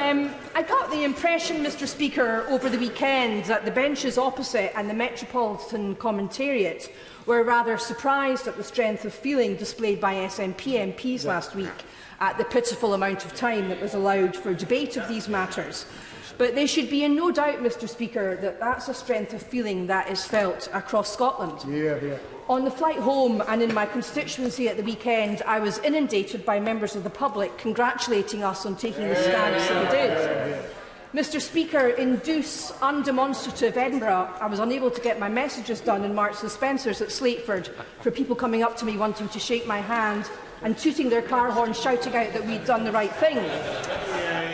I got the impression, Mr Speaker, over the weekend that the benches opposite and the Metropolitan Commentariat were rather surprised at the strength of feeling displayed by SNP MPs last week at the pitiful amount of time that was allowed for debate of these matters. But they should be in no doubt, Mr Speaker, that that's a strength of feeling that is felt across Scotland. On the flight home and in my constituency at the weekend, I was inundated by members of the public congratulating us on taking the stance that we did. Mr Speaker, in douce, undemonstrative Edinburgh, I was unable to get my messages done in Marks and Spencer's at Slateford for people coming up to me wanting to shake my hand and tooting their car horns, shouting out that we'd done the right thing.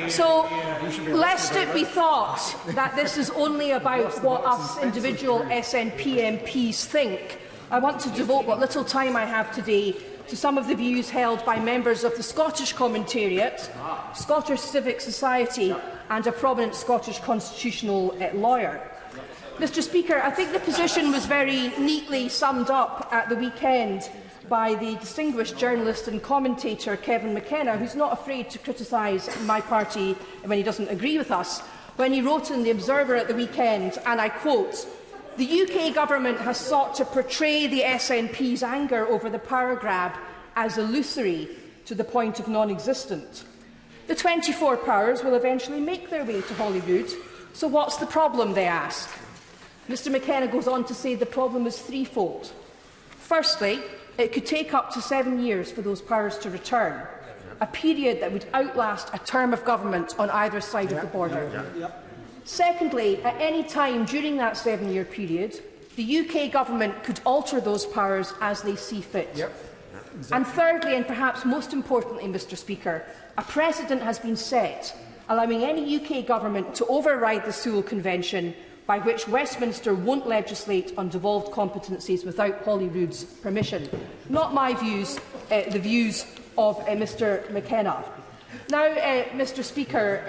So, lest it be thought that this is only about what us individual SNP MPs think, I want to devote what little time I have today to some of the views held by members of the Scottish Commentariat, Scottish Civic Society and a prominent Scottish constitutional lawyer. Mr Speaker, I think the position was very neatly summed up at the weekend by the distinguished journalist and commentator Kevin McKenna, who's not afraid to criticise my party when he doesn't agree with us, when he wrote in The Observer at the weekend, and I quote, "The UK government has sought to portray the SNP's anger over the power grab as illusory to the point of non-existent. The 24 powers will eventually make their way to Holyrood, so what's the problem, they ask?" Mr McKenna goes on to say the problem is threefold. Firstly, it could take up to 7 years for those powers to return, a period that would outlast a term of government on either side of the border. Secondly, at any time during that 7-year period, the UK government could alter those powers as they see fit. And thirdly, and perhaps most importantly, Mr Speaker, a precedent has been set allowing any UK government to override the Sewel Convention, by which Westminster won't legislate on devolved competencies without Holyrood's permission. Not my views, the views of Mr McKenna. Now, Mr Speaker,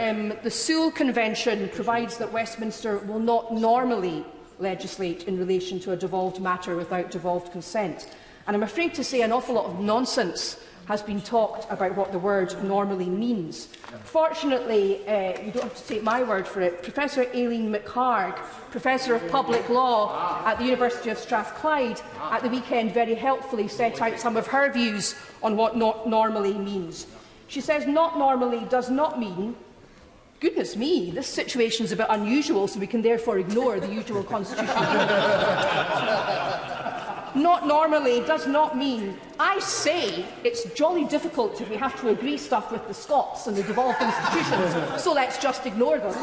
the Sewel Convention provides that Westminster will not normally legislate in relation to a devolved matter without devolved consent. And I'm afraid to say an awful lot of nonsense has been talked about what the word normally means. Fortunately, you don't have to take my word for it, Professor Aileen McHarg, Professor of Public Law at the University of Strathclyde, at the weekend very helpfully set out some of her views on what not normally means. She says not normally does not mean, goodness me, this situation is a bit unusual, so we can therefore ignore the usual constitutional. Not normally does not mean, I say, it's jolly difficult if we have to agree stuff with the Scots and the devolved institutions, so let's just ignore them.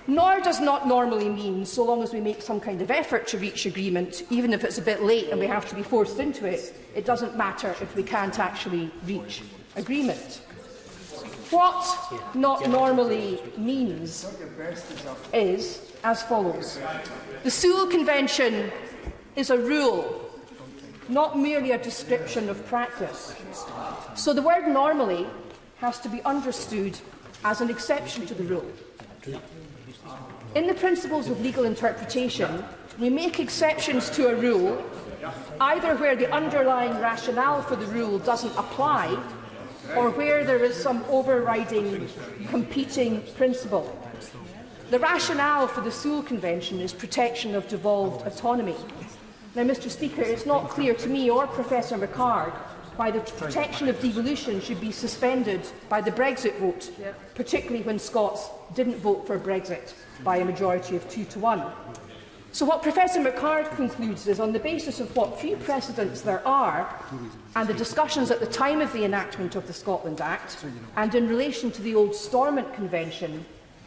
Nor does not normally mean, so long as we make some kind of effort to reach agreement, even if it's a bit late and we have to be forced into it, it doesn't matter if we can't actually reach agreement. What not normally means is as follows. The Sewel Convention is a rule, not merely a description of practice. So the word normally has to be understood as an exception to the rule. In the principles of legal interpretation, we make exceptions to a rule either where the underlying rationale for the rule doesn't apply or where there is some overriding competing principle. The rationale for the Sewel Convention is protection of devolved autonomy. Now, Mr Speaker, it's not clear to me or Professor McHarg why the protection of devolution should be suspended by the Brexit vote, particularly when Scots didn't vote for Brexit by a majority of 2 to 1. So what Professor McHarg concludes is, on the basis of what few precedents there are, and the discussions at the time of the enactment of the Scotland Act, and in relation to the old Stormont Convention,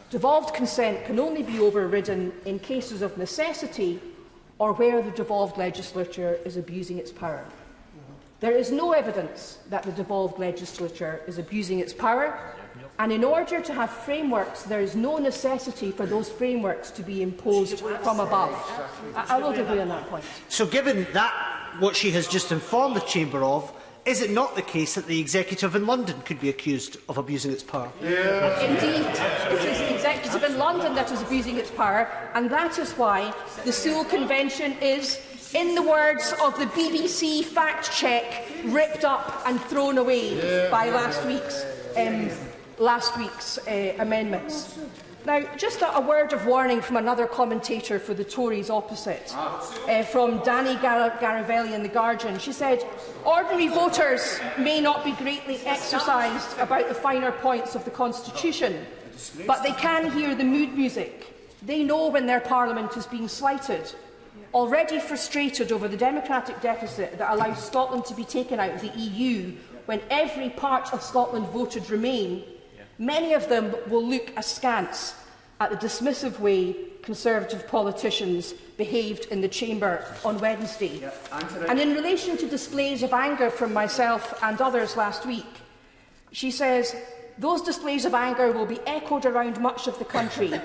devolved consent can only be overridden in cases of necessity or where the devolved legislature is abusing its power. There is no evidence that the devolved legislature is abusing its power, and in order to have frameworks, there is no necessity for those frameworks to be imposed from above. I will agree on that point. So, given that, what she has just informed the Chamber of, is it not the case that the executive in London could be accused of abusing its power? Indeed, it is the executive in London that is abusing its power, and that is why the Sewel Convention is, in the words of the BBC fact check, ripped up and thrown away by last week's last week's amendments. Now, just a word of warning from another commentator for the Tories opposite, from Danny Garavelli in The Guardian. She said, "Ordinary voters may not be greatly exercised about the finer points of the Constitution, but they can hear the mood music. They know when their Parliament is being slighted. Already frustrated over the democratic deficit that allows Scotland to be taken out of the EU when every part of Scotland voted Remain, many of them will look askance at the dismissive way Conservative politicians behaved in the Chamber on Wednesday." And in relation to displays of anger from myself and others last week, she says, "Those displays of anger will be echoed around much of the country.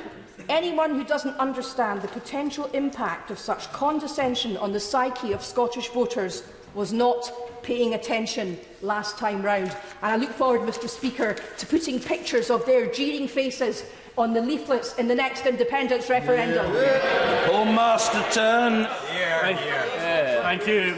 Anyone who doesn't understand the potential impact of such condescension on the psyche of Scottish voters was not paying attention last time round." And I look forward, Mr Speaker, to putting pictures of their jeering faces on the leaflets in the next independence referendum. Home Master turn. Thank you.